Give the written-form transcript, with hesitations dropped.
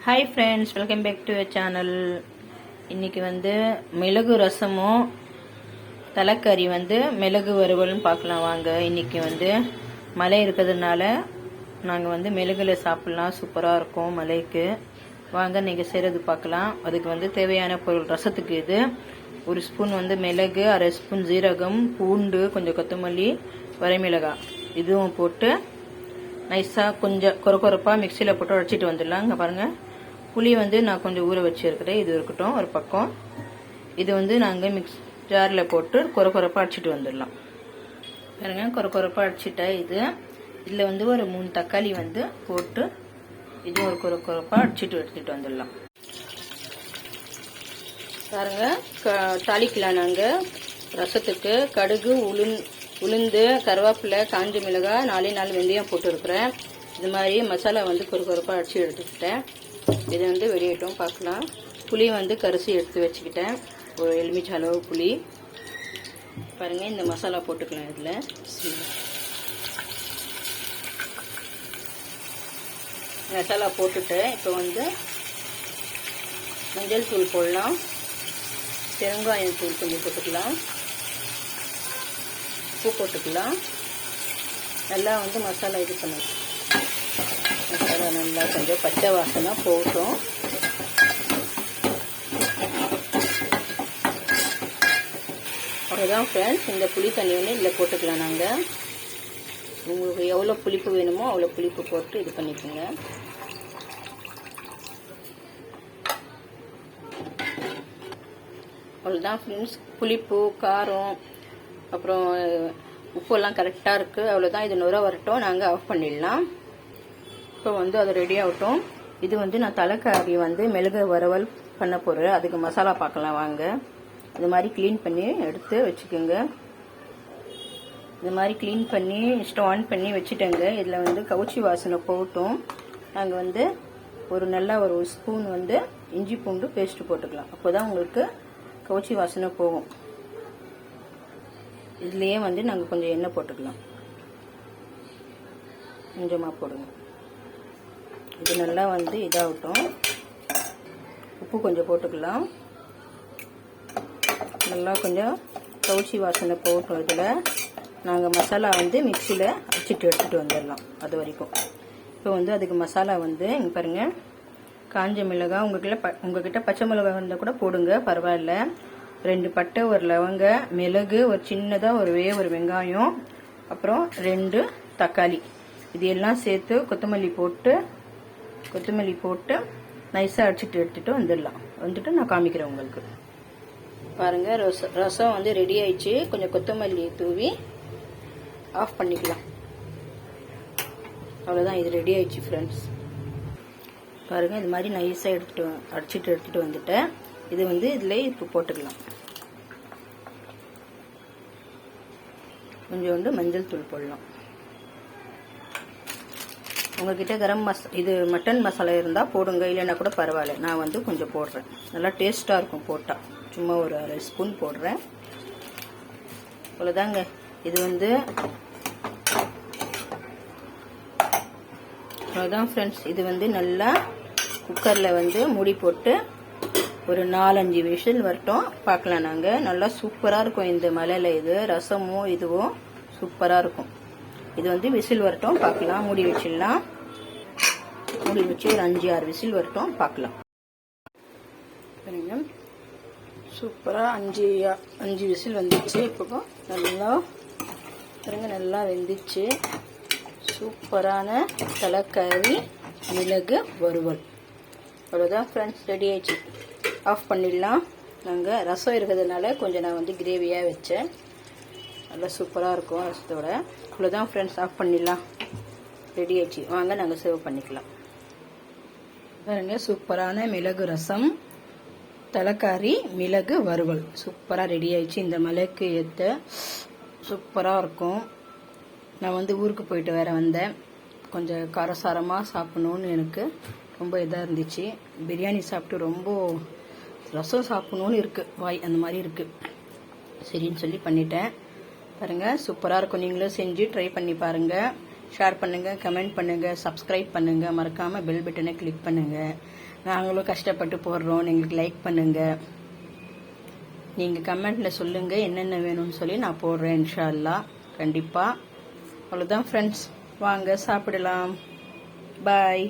Hi friends, welcome back to channel. இன்றைக்கி மிளகு ரசமும் தலைக்கறி மிளகு வறுவலும் பார்க்கலாம் வாங்க. இன்றைக்கி மழை இருக்கிறதுனால நாங்கள் மிளகுல சாப்பிட்லாம், சூப்பராக இருக்கும் மழைக்கு. வாங்க நீங்கள் செய்கிறது பார்க்கலாம். அதுக்கு தேவையான பொருள் ரசத்துக்கு இது ஒரு ஸ்பூன் மிளகு, அரை ஸ்பூன் ஜீரகம், பூண்டு, கொஞ்சம் கொத்தமல்லி, வரைமிளகாய் இதுவும் போட்டு நைஸாக கொஞ்சம் கொரப்பாக மிக்சியில் போட்டு உடச்சிட்டு வந்துடலாம். இங்கே பாருங்கள், புளி நான் கொஞ்சம் ஊற வச்சுருக்கிறேன். இது இருக்கட்டும் ஒரு பக்கம். இது நாங்கள் மிக்ஸ் ஜாரில் போட்டு கொரப்பாக அடிச்சிட்டு வந்துடலாம். பாருங்க, கொரப்பாக அடிச்சிட்டேன். இதில் ஒரு 3 தக்காளி போட்டு இது ஒரு கொரப்பாக அடிச்சிட்டு எடுத்துகிட்டு வந்துடலாம். பாருங்க, தாளிக்கலாம். நாங்கள் ரசத்துக்கு கடுகு, உளுந்து, கருவேப்பிலை, காஞ்ச மிளகாய், 4 வெந்தயம் போட்டுருக்குறேன். இது மாதிரி மசாலா கொரப்பாக அடிச்சு எடுத்துக்கிட்டேன். இது வெளியிட்டோம் பார்க்கலாம். புளி கரிசி எடுத்து வச்சுக்கிட்டேன், ஒரு எலுமிச்சை அளவு புளி. பாருங்கள், இந்த மசாலா போட்டுக்கலாம். இதில் மசாலா போட்டுட்டு இப்போ மஞ்சள் தூள் போடலாம், பெருங்காயம் தூள் கொஞ்சம் போட்டுக்கலாம், உப்பு போட்டுக்கலாம். நல்லா மசாலா இது பண்ணலாம். மசாலா நல்லா கொஞ்சம் பச்சை வாசனை போட்டோம். அவ்வளோதான் ஃப்ரெண்ட்ஸ். இந்த புளி தண்ணி இதில் போட்டுக்கலாம். நாங்கள் உங்களுக்கு எவ்வளோ புளிப்பு வேணுமோ அவ்வளோ புளிப்பு போட்டு இது பண்ணிக்கோங்க. அவ்வளோதான் ஃப்ரெண்ட்ஸ். புளிப்பு, காரம், அப்புறம் உப்பெல்லாம் கரெக்டாக இருக்குது. அவ்வளோதான். இது நுர வரட்டும், நாங்கள் ஆஃப் பண்ணிடலாம். இப்போ அது ரெடி ஆகட்டும். இது நான் தலைக்கறி மிளகு வறுவல் பண்ண போகிறேன். அதுக்கு மசாலா பார்க்கலாம் வாங்க. இது மாதிரி க்ளீன் பண்ணி எடுத்து வச்சுக்கோங்க. இது மாதிரி க்ளீன் பண்ணி ஸ்டவ் ஆன் பண்ணி வச்சுட்டேங்க. இதில் கவுச்சி வாசனை போகட்டும். நாங்கள் ஒரு ஸ்பூன் இஞ்சி பூண்டு பேஸ்ட்டு போட்டுக்கலாம். அப்போ தான் உங்களுக்கு கவுச்சி வாசனை போகும். இதுலேயே நாங்கள் கொஞ்சம் எண்ணெய் போட்டுக்கலாம். கொஞ்சமாக போடுங்க. இது நல்லா இதாகட்டும். உப்பு கொஞ்சம் போட்டுக்கலாம். நல்லா கொஞ்சம் கவுச்சி வாசனை போகட்டும். இதில் நாங்கள் மசாலா மிக்சியில் அடிச்சிட்டு எடுத்துகிட்டு வந்துடலாம். அது வரைக்கும் இப்போ அதுக்கு மசாலா இங்கே பாருங்கள், காஞ்ச மிளகாய், உங்ககிட்ட பச்சை மிளகாய் இருந்தால் கூட போடுங்க, பரவாயில்ல. 2 பட்டை, ஒரு லவங்க, மிளகு, ஒரு சின்னதாக ஒரு வெங்காயம், அப்புறம் 2 தக்காளி, இது எல்லாம் சேர்த்து கொத்தமல்லி போட்டு நைஸாக அடிச்சுட்டு எடுத்துகிட்டு வந்துட்டு நான் காமிக்கிறேன் உங்களுக்கு. பாருங்கள், ரசம் ரெடி ஆயிடுச்சு. கொஞ்சம் கொத்தமல்லி தூவி ஆஃப் பண்ணிக்கலாம். அவ்வளோதான், இது ரெடி ஆயிடுச்சு ஃப்ரெண்ட்ஸ். பாருங்கள், இது மாதிரி நைஸாக அடிச்சுட்டு எடுத்துகிட்டு வந்துட்டேன். இது இதில் இப்போ போட்டுக்கலாம். கொஞ்சோண்டு மஞ்சள் தூள் போடலாம். உங்ககிட்ட மட்டன் மசாலா இருந்தால் போடுங்க, இல்லைன்னா கூட பரவாயில்ல. நான் கொஞ்சம் போடுறேன். நல்லா டேஸ்ட்டாக இருக்கும் போட்டால். சும்மா ஒரு அரை ஸ்பூன் போடுறேன். அவ்வளோதாங்க. இது அவ்வளோதான் ஃப்ரெண்ட்ஸ். இது நல்லா குக்கரில் மூடி போட்டு ஒரு 4-5 விசில் வரட்டும், பார்க்கலாம். நாங்கள் நல்லா சூப்பராக இருக்கும் இந்த மலையில். இது ரசமும் இதுவும் சூப்பராக இருக்கும். இது விசில் வரட்டும், பார்க்கலாம். மூடி வச்சிடலாம். மூடி வச்சு ஒரு 5-6 விசில் வரட்டும், பார்க்கலாம். சூப்பராக 5 விசில் வந்துச்சு. இப்போ நல்லா வெந்துச்சு. சூப்பரான தலைக்கறி மிளகு வறுவல். அவ்வளோதான் ஃப்ரெண்ட்ஸ், ரெடி ஆயிடுச்சு. ஆஃப் பண்ணிடலாம். நாங்கள் ரசம் இருக்கிறதுனால கொஞ்சம் நான் கிரேவியாக வச்சேன். நல்லா சூப்பராக இருக்கும் ரசத்தோட. அவ்வளோதான் ஃப்ரெண்ட்ஸ், ஆஃப் பண்ணிடலாம். ரெடி ஆயிடுச்சு. வாங்க நாங்கள் சர்வ் பண்ணிக்கலாம். பாருங்க, சூப்பரான மிளகு ரசம், தலைக்கறி மிளகு வறுவல் சூப்பராக ரெடி ஆயிடுச்சு. இந்த மலைக்கு ஏற்ற சூப்பராக இருக்கும். நான் ஊருக்கு போயிட்டு வேற வந்தேன். கொஞ்சம் காரசாரமாக சாப்பிடணுன்னு எனக்கு ரொம்ப இதாக இருந்துச்சு. பிரியாணி சாப்பிட்டு ரொம்ப ரசம் சாப்பிடணுன்னு இருக்குது, வாய் அந்த மாதிரி இருக்குது. சரின்னு சொல்லி பண்ணிட்டேன். பாருங்கள், சூப்பராக இருக்கும். நீங்களும் செஞ்சு ட்ரை பண்ணி பாருங்கள். ஷேர் பண்ணுங்கள், கமெண்ட் பண்ணுங்கள், சப்ஸ்கிரைப் பண்ணுங்கள், மறக்காமல் பெல் பட்டனை கிளிக் பண்ணுங்கள். நாங்களும் கஷ்டப்பட்டு போடுறோம், எங்களுக்கு லைக் பண்ணுங்கள். நீங்கள் கமெண்டில் சொல்லுங்கள் என்னென்ன வேணும்னு சொல்லி நான் போடுறேன் இன்ஷா அல்லாஹ் கண்டிப்பாக. அவ்வளோதான் ஃப்ரெண்ட்ஸ், வாங்க சாப்பிடலாம். பாய்.